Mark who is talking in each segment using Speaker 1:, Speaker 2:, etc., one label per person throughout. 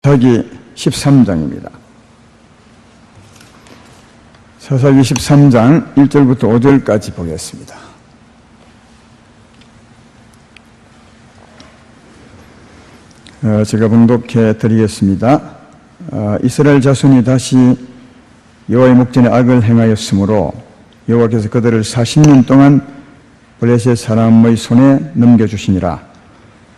Speaker 1: 사사기 13장입니다. 사사기 13장 1절부터 5절까지 보겠습니다. 제가 봉독해 드리겠습니다. 이스라엘 자손이 다시 여호와의 목전에 악을 행하였으므로 여호와께서 그들을 40년 동안 블레셋 사람의 손에 넘겨주시니라.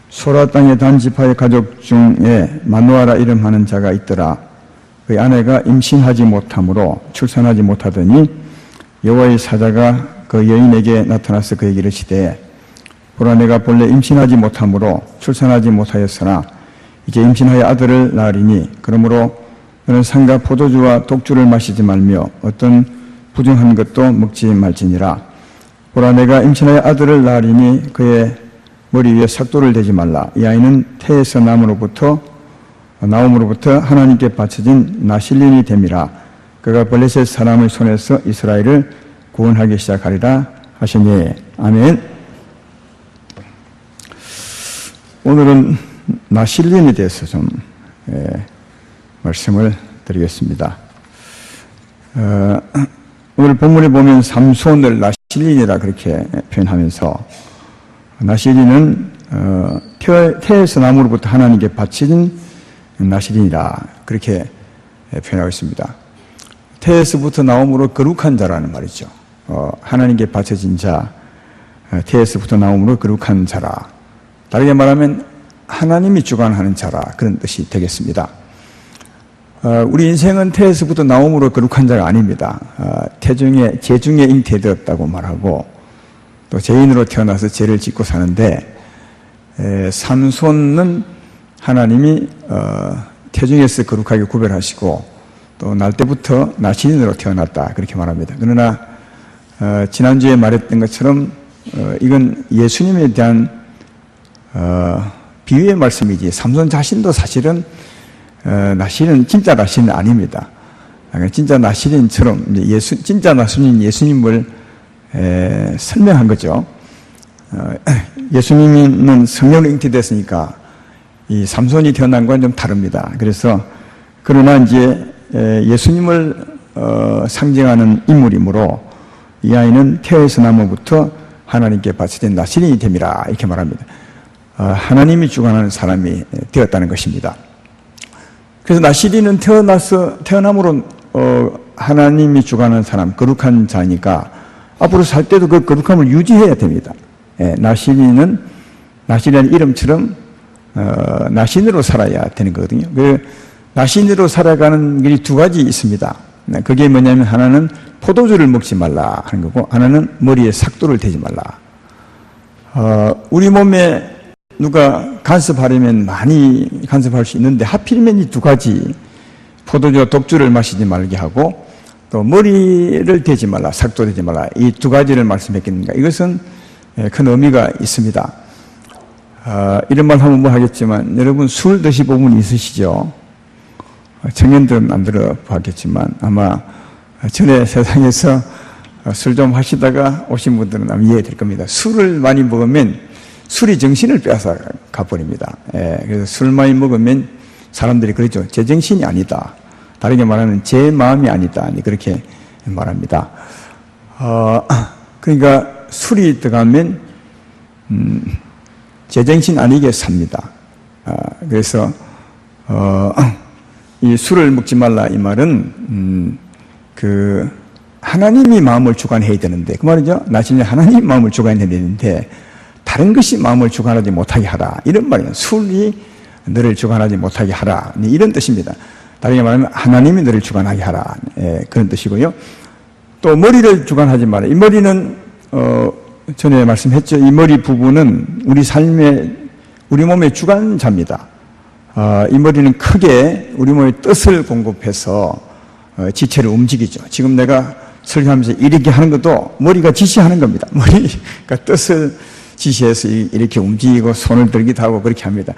Speaker 1: 소라 땅의 단지파의 가족 중에 마누아라 이름하는 자가 있더라. 그의 아내가 임신하지 못하므로 출산하지 못하더니 여호와의 사자가 그 여인에게 나타나서 그에게 이르시되 보라, 내가 본래 임신하지 못하므로 출산하지 못하였으나 이제 임신하여 아들을 낳으리니 그러므로 너는 상과 포도주와 독주를 마시지 말며 어떤 부정한 것도 먹지 말지니라. 보라, 내가 임신하여 아들을 낳으리니 그의 머리 위에 삭도를 대지 말라. 이 아이는 태에서 나옴으로부터 하나님께 바쳐진 나실린이 됨이라. 그가 블레셋 사람의 손에서 이스라엘을 구원하기 시작하리라 하시니. 아멘. 오늘은 나실린에 대해서 좀 말씀을 드리겠습니다. 오늘 본문에 보면 삼손을 나실린이라 그렇게 표현하면서, 나실린은 태에서 나무로부터 하나님께 바쳐진 나실린이라 그렇게 표현하고 있습니다. 태에서부터 나옴으로 거룩한 자라는 말이죠. 하나님께 바쳐진 자, 태에서부터 나옴으로 거룩한 자라. 다르게 말하면 하나님이 주관하는 자라, 그런 뜻이 되겠습니다. 우리 인생은 태에서부터 나옴으로 거룩한 자가 아닙니다. 죄중에 잉태되었다고 말하고 또 죄인으로 태어나서 죄를 짓고 사는데, 삼손은 하나님이 태중에서 거룩하게 구별하시고 또 날 때부터 나실인으로 태어났다, 그렇게 말합니다. 그러나 지난주에 말했던 것처럼 이건 예수님에 대한 비유의 말씀이지, 삼손 자신도 사실은 나실인, 진짜 나실인 아닙니다. 진짜 나실인처럼 진짜 나실인 예수님을 설명한 거죠. 예수님은 성령으로 잉태됐으니까 이 삼손이 태어난 건 좀 다릅니다. 그래서 그러나 이제 예수님을 상징하는 인물이므로 이 아이는 태에서 나무부터 하나님께 바쳐진 나실인이 됨이라, 이렇게 말합니다. 하나님이 주관하는 사람이 되었다는 것입니다. 그래서 나실인은 태어남으로 하나님이 주관하는 사람, 거룩한 자니까 앞으로 살 때도 그 거룩함을 유지해야 됩니다. 나실인은 나실이라는 이름처럼 나신으로 살아야 되는 거거든요. 그 나신으로 살아가는 길이 두 가지 있습니다. 그게 뭐냐면, 하나는 포도주를 먹지 말라 하는 거고, 하나는 머리에 삭도를 대지 말라. 우리 몸에 누가 간섭하려면 많이 간섭할 수 있는데, 하필이면 이 두 가지, 포도주와 독주를 마시지 말게 하고 또 머리를 대지 말라, 삭도 대지 말라, 이 두 가지를 말씀했겠는가. 이것은 큰 의미가 있습니다. 이런 말 하면 뭐 하겠지만, 여러분 술 드셔본 분 있으시죠? 청년들은 안 들어봤겠지만 아마 전에 세상에서 술 좀 하시다가 오신 분들은 아마 이해될 겁니다. 술을 많이 먹으면 술이 정신을 빼앗아 가버립니다. 그래서 술 많이 먹으면 사람들이 그러죠. 제 정신이 아니다. 다르게 말하면 제 마음이 아니다, 그렇게 말합니다. 그러니까 술이 들어가면 제정신 아니게 삽니다. 그래서 이 술을 먹지 말라, 이 말은 하나님이 마음을 주관해야 되는데, 그 말이죠. 나중에 하나님이 마음을 주관해야 되는데 다른 것이 마음을 주관하지 못하게 하라, 이런 말이에요. 술이 너를 주관하지 못하게 하라, 이런 뜻입니다. 다르게 말하면 하나님이 너를 주관하게 하라, 그런 뜻이고요. 또 머리를 주관하지 마라. 이 머리는 전에 말씀했죠. 이 머리 부분은 우리 몸의 주관자입니다. 이 머리는 크게 우리 몸에 뜻을 공급해서 지체를 움직이죠. 지금 내가 설교하면서 이렇게 하는 것도 머리가 지시하는 겁니다. 머리가 뜻을 지시해서 이렇게 움직이고 손을 들기도 하고 그렇게 합니다.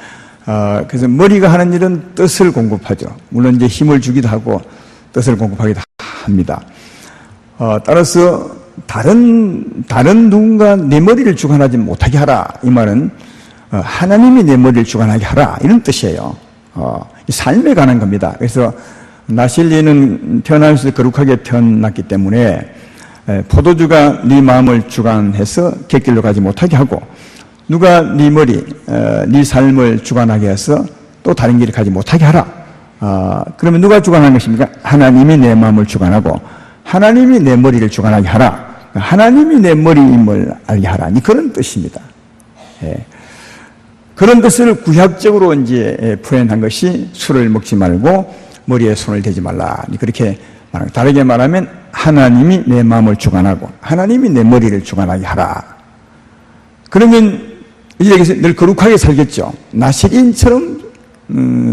Speaker 1: 그래서 머리가 하는 일은 뜻을 공급하죠. 물론 이제 힘을 주기도 하고 뜻을 공급하기도 합니다. 따라서 다른 누군가 내 머리를 주관하지 못하게 하라, 이 말은 하나님이 내 머리를 주관하게 하라, 이런 뜻이에요. 삶에 관한 겁니다. 그래서 나실리는 태어나면서 거룩하게 태어났기 때문에 포도주가 네 마음을 주관해서 객길로 가지 못하게 하고, 누가 네 머리, 네 삶을 주관하게 해서 또 다른 길을 가지 못하게 하라. 그러면 누가 주관하는 것입니까? 하나님이 내 마음을 주관하고 하나님이 내 머리를 주관하게 하라. 하나님이 내 머리임을 알게 하라. 그런 뜻입니다. 예. 그런 것을 구약적으로 이제 표현한 것이 술을 먹지 말고 머리에 손을 대지 말라. 그렇게 말합니다. 다르게 말하면 하나님이 내 마음을 주관하고 하나님이 내 머리를 주관하게 하라. 그러면 여기서 늘 거룩하게 살겠죠. 나실인처럼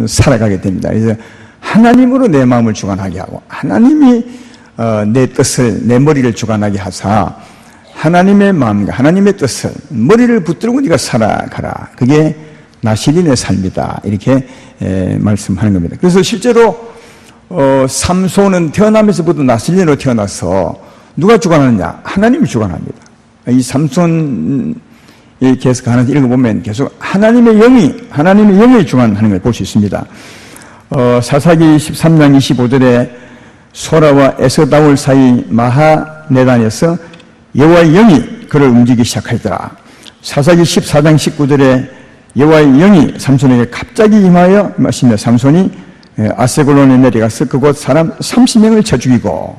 Speaker 1: 살아가게 됩니다. 그래서 하나님으로 내 마음을 주관하게 하고 하나님이 내 뜻을, 내 머리를 주관하게 하사 하나님의 마음과 하나님의 뜻을, 머리를 붙들고 네가 살아가라. 그게 나실인의 삶이다. 이렇게 말씀하는 겁니다. 그래서 실제로 삼손은 태어나면서부터 나실인으로 태어나서 누가 주관하느냐? 하나님이 주관합니다. 이 삼손 계속 하나씩 읽어보면 계속 하나님의 영이 주관하는 걸 볼 수 있습니다. 사사기 13장 25절에 소라와 에서다울 사이 마하네단에서 여호와의 영이 그를 움직이기 시작하더라. 사사기 14장 19절에 여호와의 영이 삼손에게 갑자기 임하여 마시며 삼손이 아세골론에 내려가서 그곳 사람 30명을 쳐 죽이고,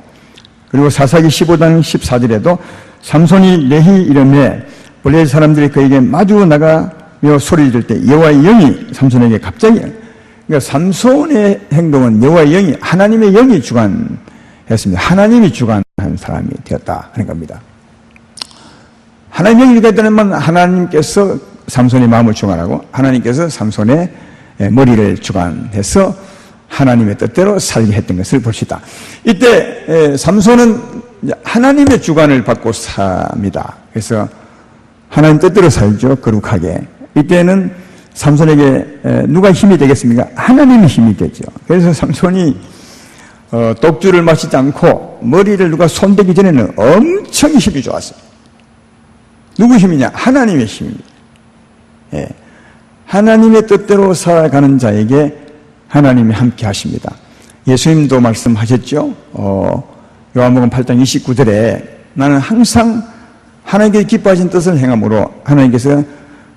Speaker 1: 그리고 사사기 15장 14절에도 삼손이 레히 이름에 블레셋 사람들이 그에게 마주 나가며 소리를 들 때 여호와의 영이 삼손에게 갑자기, 그러니까 삼손의 행동은 여호와의 영이, 하나님의 영이 주관했습니다. 하나님이 주관한 사람이 되었다 하는 겁니다. 하나님의 영이 되었다면 하나님께서 삼손의 마음을 주관하고 하나님께서 삼손의 머리를 주관해서 하나님의 뜻대로 살게 했던 것을 봅시다. 이때 삼손은 하나님의 주관을 받고 삽니다. 그래서 하나님 뜻대로 살죠. 거룩하게. 이때는 삼손에게 누가 힘이 되겠습니까? 하나님이 힘이 되죠. 그래서 삼손이 독주를 마시지 않고 머리를 누가 손대기 전에는 엄청 힘이 좋았어요. 누구 힘이냐? 하나님의 힘입니다. 예. 하나님의 뜻대로 살아가는 자에게 하나님이 함께 하십니다. 예수님도 말씀하셨죠. 요한복음 8장 29절에 나는 항상 하나님께서 기뻐하신 뜻을 행함으로 하나님께서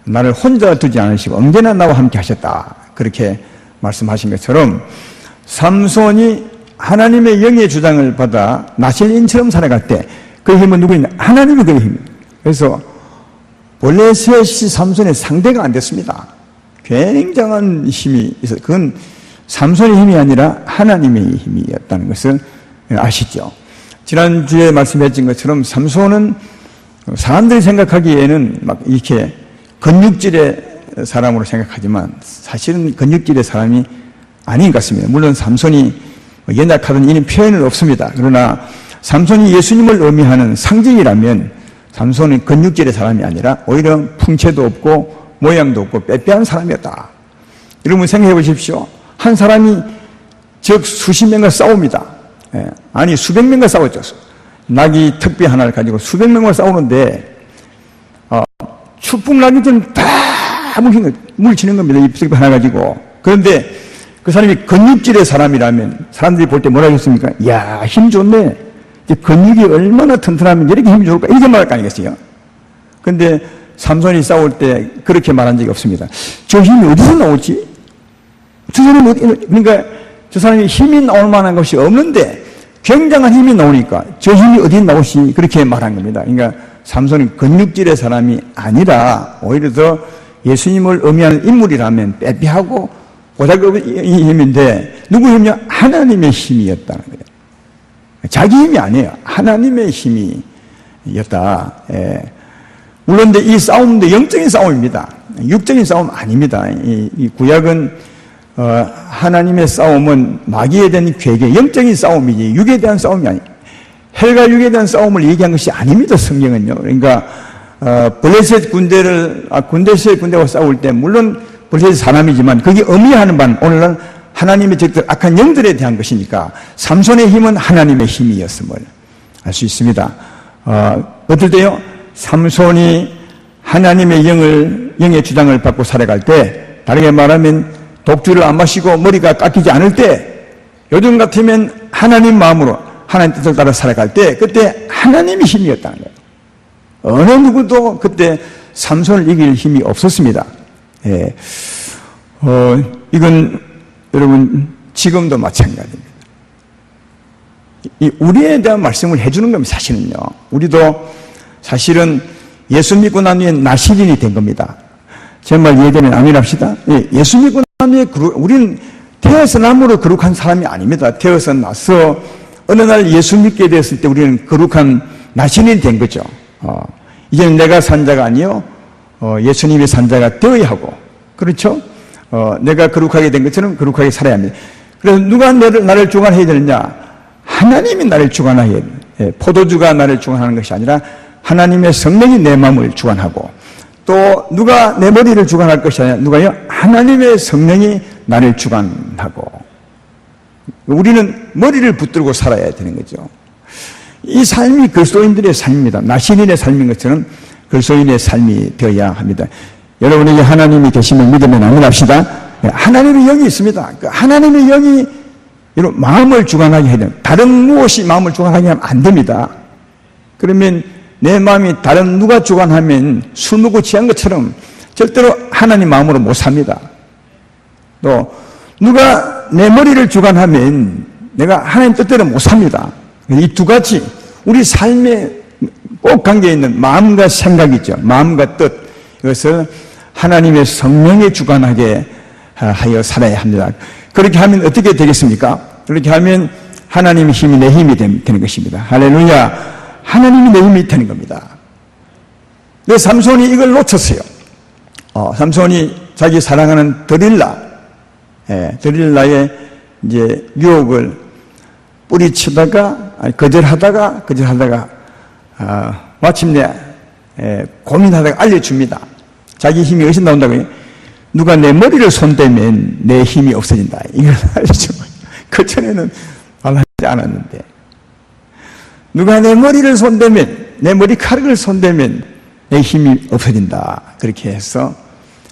Speaker 1: 나를 혼자 두지 않으시고 언제나 나와 함께 하셨다. 그렇게 말씀하신 것처럼 삼손이 하나님의 영의 주장을 받아 나실인처럼 살아갈 때 그 힘은 누구냐? 하나님의 그 힘입니다. 그래서 블레셋이 삼손의 상대가 안 됐습니다. 굉장한 힘이 있어요. 그건 삼손의 힘이 아니라 하나님의 힘이었다는 것을 아시죠? 지난주에 말씀해준 것처럼 삼손은 사람들이 생각하기에는 막 이렇게 근육질의 사람으로 생각하지만 사실은 근육질의 사람이 아닌 것 같습니다. 물론 삼손이 연약하던 이런 표현은 없습니다. 그러나 삼손이 예수님을 의미하는 상징이라면 삼손은 근육질의 사람이 아니라 오히려 풍채도 없고 모양도 없고 빼빼한 사람이었다. 여러분 생각해 보십시오. 한 사람이 적 수십 명과 싸웁니다. 아니 수백 명과 싸웠죠. 나귀 특비 하나를 가지고 수백 명과 싸우는데 추풍 나기 전 다 물치는 겁니다. 이 특비 하나 가지고. 그런데 그 사람이 근육질의 사람이라면 사람들이 볼 때 뭐라 하겠습니까? 이야, 힘 좋네. 근육이 얼마나 튼튼하면 이렇게 힘이 좋을까? 이렇게 말할 거 아니겠어요? 근데 삼손이 싸울 때 그렇게 말한 적이 없습니다. 저 힘이 어디서 나오지? 저 사람이 그러니까 저 사람이 힘이 나올 만한 것이 없는데 굉장한 힘이 나오니까 저 힘이 어디 나오시? 그렇게 말한 겁니다. 그러니까 삼손은 근육질의 사람이 아니라 오히려 더 예수님을 의미하는 인물이라면 빼빼하고 보잘것없는 힘인데 누구 힘이냐? 하나님의 힘이었다는 거예요. 자기 힘이 아니에요. 하나님의 힘이었다. 물론 이 싸움도 영적인 싸움입니다. 육적인 싸움 아닙니다. 이 구약은 하나님의 싸움은 마귀에 대한 괴계, 영적인 싸움이지 육에 대한 싸움이 아니에요. 헬과 육에 대한 싸움을 얘기한 것이 아닙니다. 성경은요. 그러니까 블레셋 군대와 싸울 때 물론 블레셋 사람이지만 그게 의미하는 바는 오늘날 하나님의 적들 악한 영들에 대한 것이니까 삼손의 힘은 하나님의 힘이었음을 알 수 있습니다. 어떨 때요? 삼손이 하나님의 영의 주장을 받고 살아갈 때 다르게 말하면 독주를 안 마시고 머리가 깎이지 않을 때, 요즘 같으면 하나님 마음으로 하나님 뜻을 따라 살아갈 때, 그때 하나님이 힘이었다는 거예요. 어느 누구도 그때 삼손을 이길 힘이 없었습니다. 예. 이건 여러분 지금도 마찬가지입니다. 이 우리에 대한 말씀을 해주는 겁니다. 사실은요. 우리도 사실은 예수 믿고 난 후에 나시린이 된 겁니다. 제 말 이해되면 아멘 합시다. 예, 예수 믿고 난 후에 우리는 태어서 남으로 거룩한 사람이 아닙니다. 태어서 나서 어느 날 예수 믿게 됐을 때 우리는 거룩한 나시린이 된 거죠. 이제는 내가 산 자가 아니요 예수님이 산 자가 되어야 하고, 그렇죠? 내가 거룩하게 된 것처럼 거룩하게 살아야 합니다. 그래서 누가 나를 주관해야 되느냐? 하나님이 나를 주관해야 돼요. 포도주가 나를 주관하는 것이 아니라 하나님의 성령이 내 마음을 주관하고, 또 누가 내 머리를 주관할 것이 아니라 누가요? 하나님의 성령이 나를 주관하고, 우리는 머리를 붙들고 살아야 되는 거죠. 이 삶이 그리스도인들의 삶입니다. 나시린의 삶인 것처럼 그리스도인의 삶이 되어야 합니다. 여러분에게 하나님이 계시면 믿으면 아멘 합시다. 하나님의 영이 있습니다. 그 하나님의 영이 여러분 마음을 주관하게 해야 돼요. 다른 무엇이 마음을 주관하게 하면 안 됩니다. 그러면 내 마음이 다른 누가 주관하면 술 먹고 취한 것처럼 절대로 하나님 마음으로 못 삽니다. 또 누가 내 머리를 주관하면 내가 하나님 뜻대로 못 삽니다. 이 두 가지 우리 삶에 꼭 관계 있는 마음과 생각이죠. 마음과 뜻, 이것을 하나님의 성령에 주관하게 하여 살아야 합니다. 그렇게 하면 어떻게 되겠습니까? 그렇게 하면 하나님의 힘이 내 힘이 되는 것입니다. 할렐루야. 하나님이 내 힘이 되는 겁니다. 근데 삼손이 이걸 놓쳤어요. 삼손이 자기 사랑하는 드릴라의 이제 유혹을 뿌리치다가 거절하다가 마침내 고민하다가 알려줍니다. 자기 힘이 어디서 나온다고요? 누가 내 머리를 손대면 내 힘이 없어진다. 이걸 알려줘요. 그전에는 말하지 않았는데, 누가 내 머리를 손대면, 내 머리카락을 손대면 내 힘이 없어진다. 그렇게 해서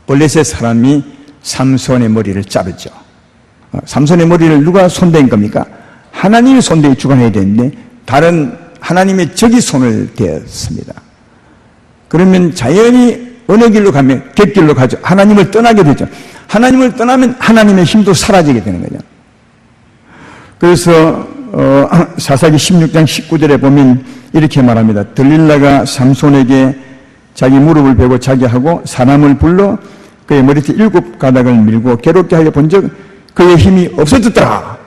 Speaker 1: 블레셋 사람이 삼손의 머리를 자르죠. 삼손의 머리를 누가 손댄 겁니까? 하나님이 손대에 주관해야 되는데 다른 하나님의 적이 손을 대었습니다. 그러면 자연히 어느 길로 가면 갯길로 가죠. 하나님을 떠나게 되죠. 하나님을 떠나면 하나님의 힘도 사라지게 되는 거죠. 그래서 사사기 16장 19절에 보면 이렇게 말합니다. 들릴라가 삼손에게 자기 무릎을 베고 자게 하고 사람을 불러 그의 머리띠 7가닥을 밀고 괴롭게 하여 본즉 그의 힘이 없어졌더라.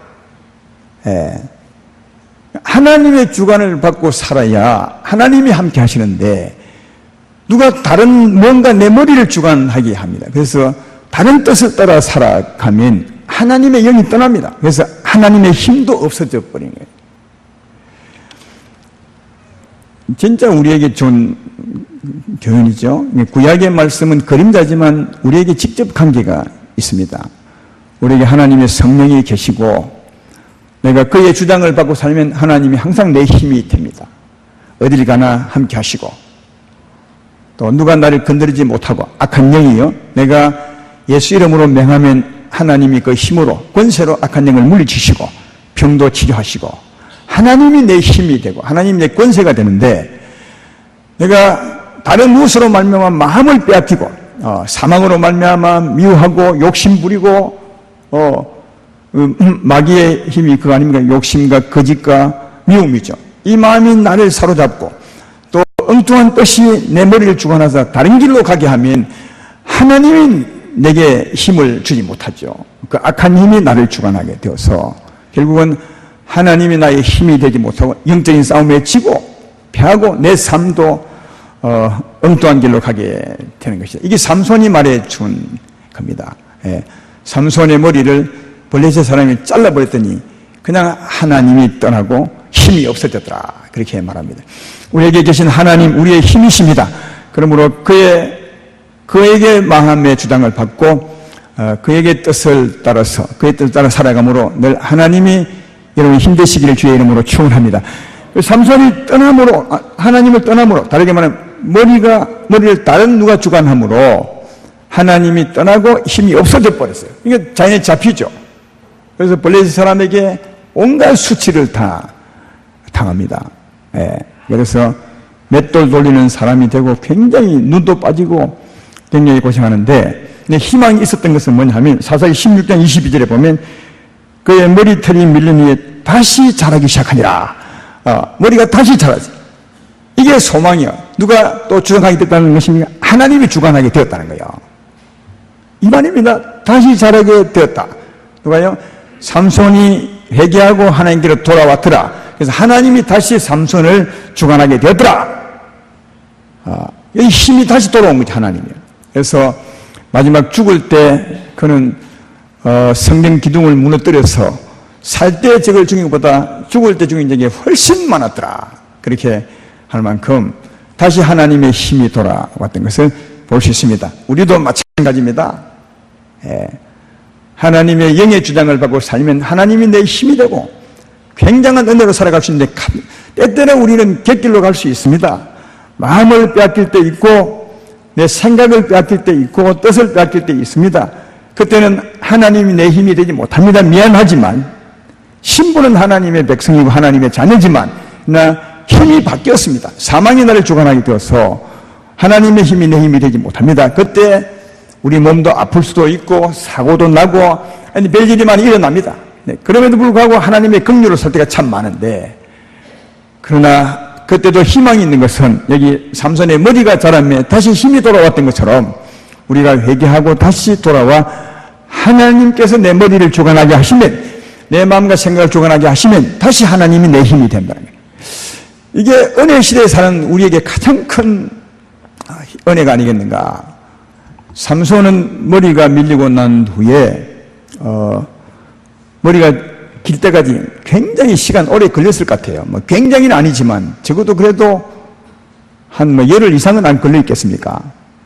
Speaker 1: 하나님의 주관을 받고 살아야 하나님이 함께 하시는데 누가 다른 뭔가 내 머리를 주관하게 합니다. 그래서 다른 뜻을 따라 살아가면 하나님의 영이 떠납니다. 그래서 하나님의 힘도 없어져 버린 거예요. 진짜 우리에게 좋은 교훈이죠. 구약의 말씀은 그림자지만 우리에게 직접 관계가 있습니다. 우리에게 하나님의 성령이 계시고 내가 그의 주장을 받고 살면 하나님이 항상 내 힘이 됩니다. 어딜 가나 함께 하시고 또 누가 나를 건드리지 못하고 악한 영이요 내가 예수 이름으로 명하면 하나님이 그 힘으로 권세로 악한 영을 물리치시고 병도 치료하시고 하나님이 내 힘이 되고 하나님이 내 권세가 되는데 내가 다른 무엇으로 말미암아 마음을 빼앗기고 사망으로 말미암아 미워하고 욕심 부리고 마귀의 힘이 그거 아닙니까? 욕심과 거짓과 미움이죠. 이 마음이 나를 사로잡고 또 엉뚱한 뜻이 내 머리를 주관해서 다른 길로 가게 하면 하나님이 내게 힘을 주지 못하죠. 그 악한 힘이 나를 주관하게 되어서 결국은 하나님이 나의 힘이 되지 못하고 영적인 싸움에 지고 패하고 내 삶도 엉뚱한 길로 가게 되는 것이다. 이게 삼손이 말해준 겁니다. 삼손의 머리를 블레셋 사람이 잘라버렸더니 그냥 하나님이 떠나고 힘이 없어졌더라. 그렇게 말합니다. 우리에게 계신 하나님, 우리의 힘이십니다. 그러므로 그에게 마음의 주장을 받고 그에게 뜻을 따라서 그의 뜻을 따라 살아감으로 늘 하나님이 여러분 힘되시기를 주의 이름으로 축원합니다. 삼손이 하나님을 떠남으로 다르게 말하면 머리를 다른 누가 주관함으로 하나님이 떠나고 힘이 없어져 버렸어요. 이게 자연에 잡히죠. 그래서 블레셋 사람에게 온갖 수치를 다 당합니다. 예. 그래서 맷돌 돌리는 사람이 되고 굉장히 눈도 빠지고 굉장히 고생하는데, 근데 희망이 있었던 것은 뭐냐면 사사기 16장 22절에 보면 그의 머리털이 밀린 후에 다시 자라기 시작하니라. 머리가 다시 자라지. 이게 소망이요. 누가 또 주관하게 됐다는 것입니까? 하나님이 주관하게 되었다는 거예요. 이 말입니다. 다시 자라게 되었다. 누가요? 삼손이 회개하고 하나님께로 돌아왔더라. 그래서 하나님이 다시 삼손을 주관하게 되었더라. 이 힘이 다시 돌아온 거죠, 하나님이. 그래서 마지막 죽을 때 그는 성령 기둥을 무너뜨려서 살 때 적을 죽인 것보다 죽을 때 죽인 적이 훨씬 많았더라. 그렇게 할 만큼 다시 하나님의 힘이 돌아왔던 것을 볼 수 있습니다. 우리도 마찬가지입니다. 예. 하나님의 영의 주장을 받고 살면 하나님이 내 힘이 되고 굉장한 은혜로 살아갈 수 있는데, 때때로 우리는 객길로 갈 수 있습니다. 마음을 빼앗길 때 있고 내 생각을 빼앗길 때 있고 뜻을 빼앗길 때 있습니다. 그때는 하나님이 내 힘이 되지 못합니다. 미안하지만 신부는 하나님의 백성이고 하나님의 자녀지만 나 힘이 바뀌었습니다. 사망이 나를 주관하게 되어서 하나님의 힘이 내 힘이 되지 못합니다. 그때 우리 몸도 아플 수도 있고 사고도 나고 별일이 많이 일어납니다. 네, 그럼에도 불구하고 하나님의 긍휼을 살 때가 참 많은데, 그러나 그때도 희망이 있는 것은 여기 삼손의 머리가 자라며 다시 힘이 돌아왔던 것처럼 우리가 회개하고 다시 돌아와 하나님께서 내 머리를 주관하게 하시면, 내 마음과 생각을 주관하게 하시면 다시 하나님이 내 힘이 된다는 거예요. 이게 은혜 시대에 사는 우리에게 가장 큰 은혜가 아니겠는가. 삼손은 머리가 밀리고 난 후에 머리가 길 때까지 굉장히 시간 오래 걸렸을 것 같아요. 뭐 굉장히는 아니지만 적어도 그래도 한 열흘 이상은 안 걸려 있겠습니까?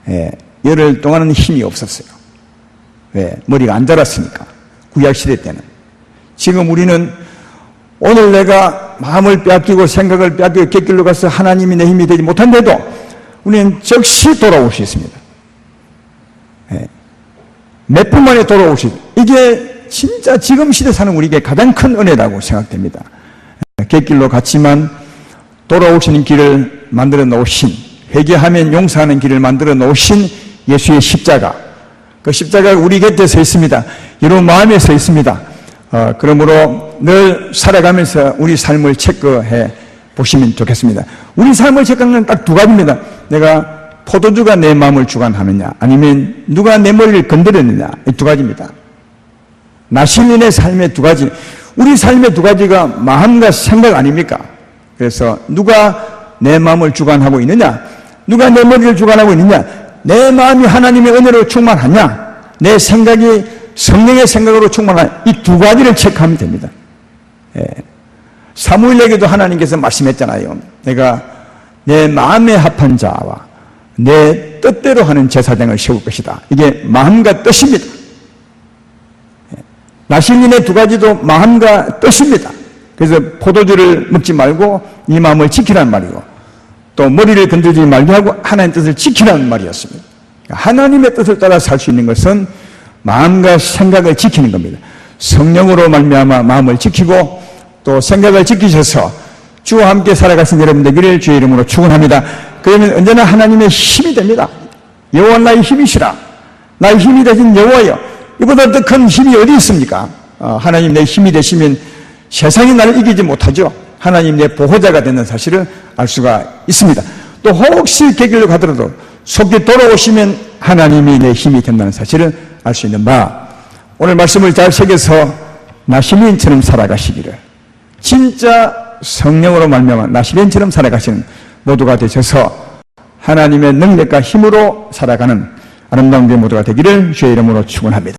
Speaker 1: 예, 열흘 동안은 힘이 없었어요. 왜? 머리가 안 자랐으니까. 구약 시대 때는. 지금 우리는 오늘 내가 마음을 빼앗기고 생각을 빼앗기고 객길로 가서 하나님이 내 힘이 되지 못한데도 우리는 즉시 돌아올 수 있습니다. 예. 몇 분 만에 돌아올 수 있습니다. 이게 진짜 지금 시대 사는 우리에게 가장 큰 은혜라고 생각됩니다. 객길로 갔지만 돌아오시는 길을 만들어 놓으신, 회개하면 용서하는 길을 만들어 놓으신 예수의 십자가, 그 십자가가 우리 곁에 서 있습니다. 여러분 마음에 서 있습니다. 그러므로 늘 살아가면서 우리 삶을 체크해 보시면 좋겠습니다. 우리 삶을 체크하는 건 딱 두 가지입니다. 내가 포도주가 내 마음을 주관하느냐, 아니면 누가 내 머리를 건드렸느냐, 이 두 가지입니다. 나시린의 삶의 두 가지, 우리 삶의 두 가지가 마음과 생각 아닙니까? 그래서 누가 내 마음을 주관하고 있느냐, 누가 내 머리를 주관하고 있느냐, 내 마음이 하나님의 은혜로 충만하냐, 내 생각이 성령의 생각으로 충만하냐, 이 두 가지를 체크하면 됩니다. 예. 사무엘에게도 하나님께서 말씀했잖아요. 내가 내 마음에 합한 자와 내 뜻대로 하는 제사장을 세울 것이다. 이게 마음과 뜻입니다. 나실린의 두 가지도 마음과 뜻입니다. 그래서 포도주를 먹지 말고 이 마음을 지키라는 말이고, 또 머리를 건들지 말게 하고 하나님의 뜻을 지키라는 말이었습니다. 하나님의 뜻을 따라 살 수 있는 것은 마음과 생각을 지키는 겁니다. 성령으로 말미암아 마음을 지키고 또 생각을 지키셔서 주와 함께 살아가신 여러분 되기를 주의 이름으로 축원합니다. 그러면 언제나 하나님의 힘이 됩니다. 여호와 나의 힘이시라. 나의 힘이 되신 여호와여. 이보다 더 큰 힘이 어디 있습니까? 하나님 내 힘이 되시면 세상이 나를 이기지 못하죠. 하나님 내 보호자가 되는 사실을 알 수가 있습니다. 또 혹시 객길로 가더라도 속히 돌아오시면 하나님이 내 힘이 된다는 사실을 알 수 있는 바, 오늘 말씀을 잘 새겨서 나시린처럼 살아가시기를, 진짜 성령으로 말미암아 나시린처럼 살아가시는 모두가 되셔서 하나님의 능력과 힘으로 살아가는 아름다운 데 모두가 되기를 주의 이름으로 축원합니다.